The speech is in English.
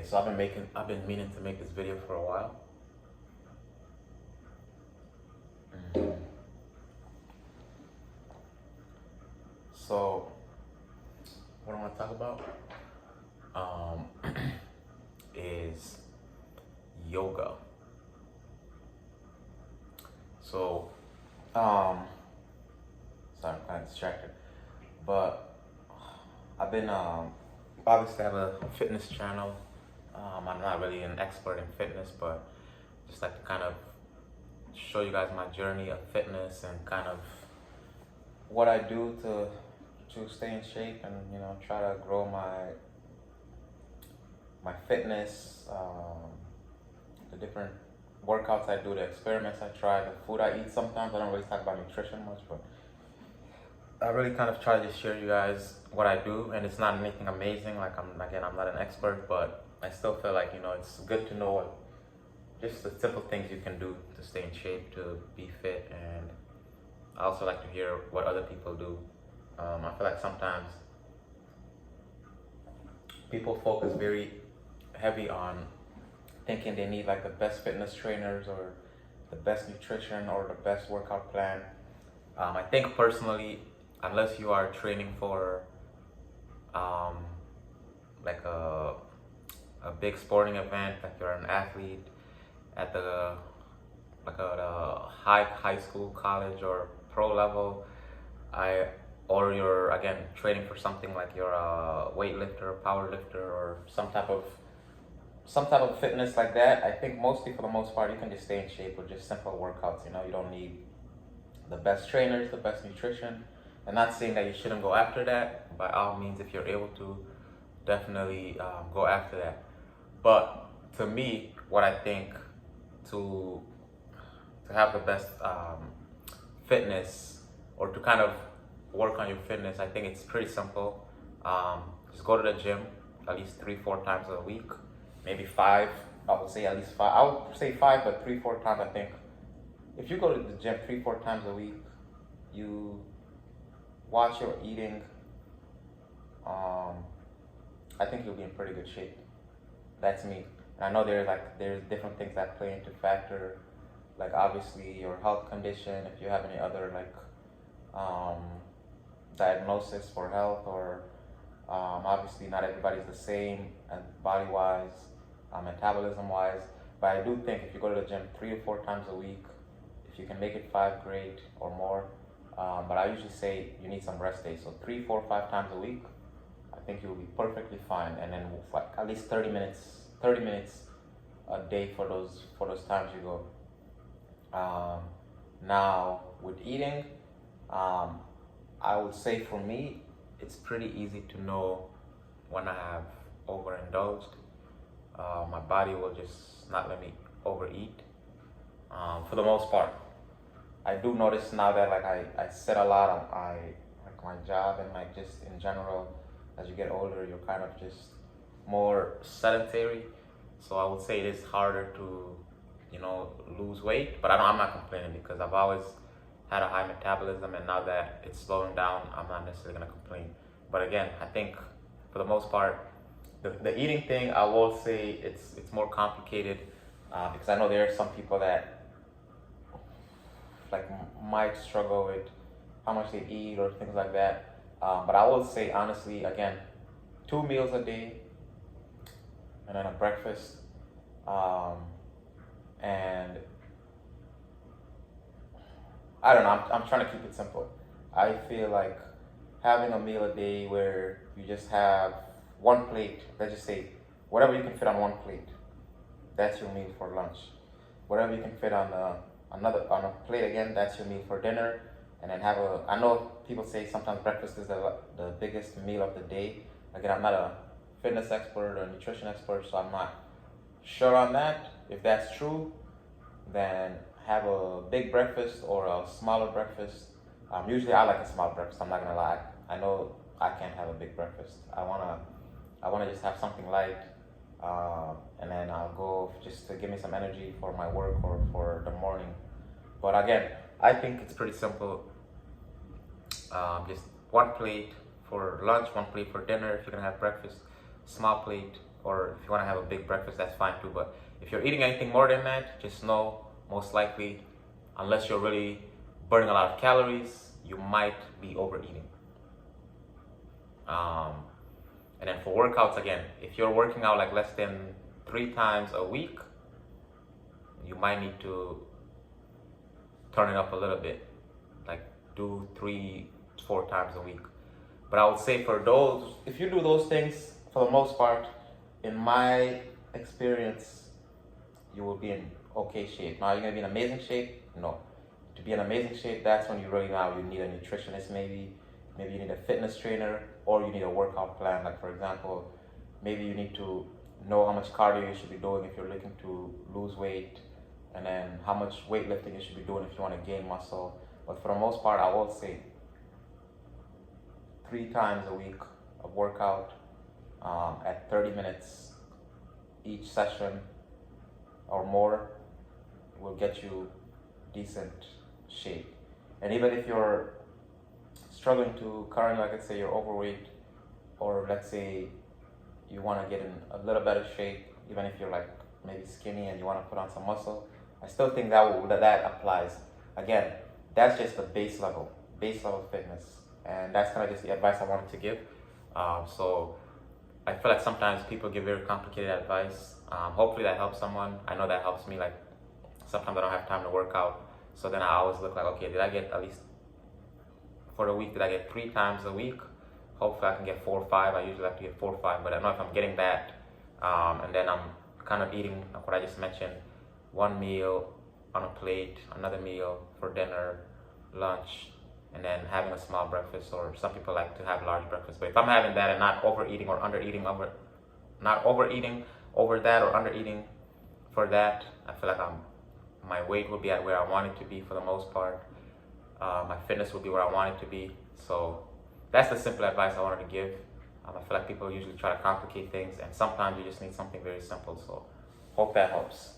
Okay, so I've been meaning to make this video for a while. Mhm. So what I want to talk about um, is yoga. So sorry, I'm kind of distracted, but I've been obviously I have a fitness channel. I'm not really an expert in fitness, but just like to kind of show you guys my journey of fitness and kind of what I do to stay in shape and try to grow my fitness, the different workouts I do, the experiments I try, the food I eat. Sometimes I don't really talk about nutrition much, but I really kind of try to just share you guys what I do, and it's not anything amazing. Like I'm not an expert, but I still feel like it's good to know what just the simple things you can do to stay in shape, to be fit, and I also like to hear what other people do. I feel like sometimes people focus very heavy on thinking they need like the best fitness trainers or the best nutrition or the best workout plan. I think personally, unless you are training for um, like a big sporting event, like you're an athlete at the the high school, college, or pro level, or you're again training for something like you're a weightlifter, power lifter, or some type of fitness like that. I think mostly for the most part you can just stay in shape with just simple workouts. You don't need the best trainers, the best nutrition. I'm not saying that you shouldn't go after that. By all means, if you're able to, definitely go after that. But to me, what I think to have the best fitness, or to kind of work on your fitness, I think it's pretty simple. Just go to the gym at least 3-4 times a week, maybe five. I would say at least five. I would say five, but 3-4 times. I think if you go to the gym 3-4 times a week, you watch your eating. I think you'll be in pretty good shape. That's me. And I know there's different things that play into factor, like obviously your health condition, if you have any other um, diagnosis for health, or obviously not everybody's the same body wise, metabolism wise. But I do think if you go to the gym 3-4 times a week, if you can make it five, great, or more. But I usually say you need some rest days. So 3-4-5 times a week, I think you'll be perfectly fine. And then like at least 30 minutes a day for those times you go. Now with eating, I would say for me, it's pretty easy to know when I have overindulged. My body will just not let me overeat. For the most part, I do notice now that I sit a lot on like my job, and like just in general, as you get older, you're kind of just more sedentary. So I would say it is harder to lose weight, but I'm not complaining because I've always had a high metabolism, and now that it's slowing down, I'm not necessarily gonna complain. But again, I think for the most part, the eating thing, I will say it's more complicated, because I know there are some people that like might struggle with how much they eat or things like that. But I will say honestly, again, 2 meals a day, and then a breakfast, and I don't know. I'm trying to keep it simple. I feel like having a meal a day where you just have one plate. Let's just say whatever you can fit on one plate. That's your meal for lunch. Whatever you can fit on on a plate again. That's your meal for dinner. And then have a. I know people say sometimes breakfast is the biggest meal of the day. Again, I'm not a fitness expert or nutrition expert, so I'm not sure on that. If that's true, then have a big breakfast or a smaller breakfast. Usually I like a small breakfast, I'm not gonna lie. I know I can't have a big breakfast. I wanna just have something light, and then I'll go just to give me some energy for my work or for the morning. But again, I think it's pretty simple. Just one plate for lunch, one plate for dinner if you're gonna have breakfast, small plate or if you want to have a big breakfast, that's fine too. But if you're eating anything more than that, just know most likely, unless you're really burning a lot of calories, you might be overeating. And then for workouts, again, if you're working out like less than 3 times a week, you might need to turn it up a little bit, like do 3, 4 times a week. But I would say for those, if you do those things, for the most part, in my experience, you will be in okay shape. Now, you're gonna be in amazing shape? No. To be in amazing shape, that's when you really now you need a nutritionist maybe you need a fitness trainer, or you need a workout plan. Like for example, maybe you need to know how much cardio you should be doing if you're looking to lose weight, and then how much weightlifting you should be doing if you want to gain muscle. But for the most part, I will say 3 times a week of workout at 30 minutes each session or more will get you decent shape. And even if you're struggling to currently, like let's say you're overweight, or let's say you want to get in a little better shape, even if you're like maybe skinny and you want to put on some muscle, I still think that applies. Again, that's just the base level fitness, and that's kind of just the advice I wanted to give. So I feel like sometimes people give very complicated advice. Hopefully that helps someone. I know that helps me. Like sometimes I don't have time to work out, so then I always look like, okay, did I get at least for the week, did I get 3 times a week? Hopefully I can get 4 or 5. I usually like to get 4 or 5, but I know if I'm getting that, and then I'm kind of eating like what I just mentioned, one meal on a plate, another meal for dinner, lunch, and then having a small breakfast, or some people like to have large breakfast. But if I'm having that and not overeating or undereating not overeating over that or undereating for that, I feel like my weight will be at where I want it to be for the most part. My fitness will be where I want it to be. So that's the simple advice I wanted to give. I feel like people usually try to complicate things, and sometimes you just need something very simple. So hope that helps.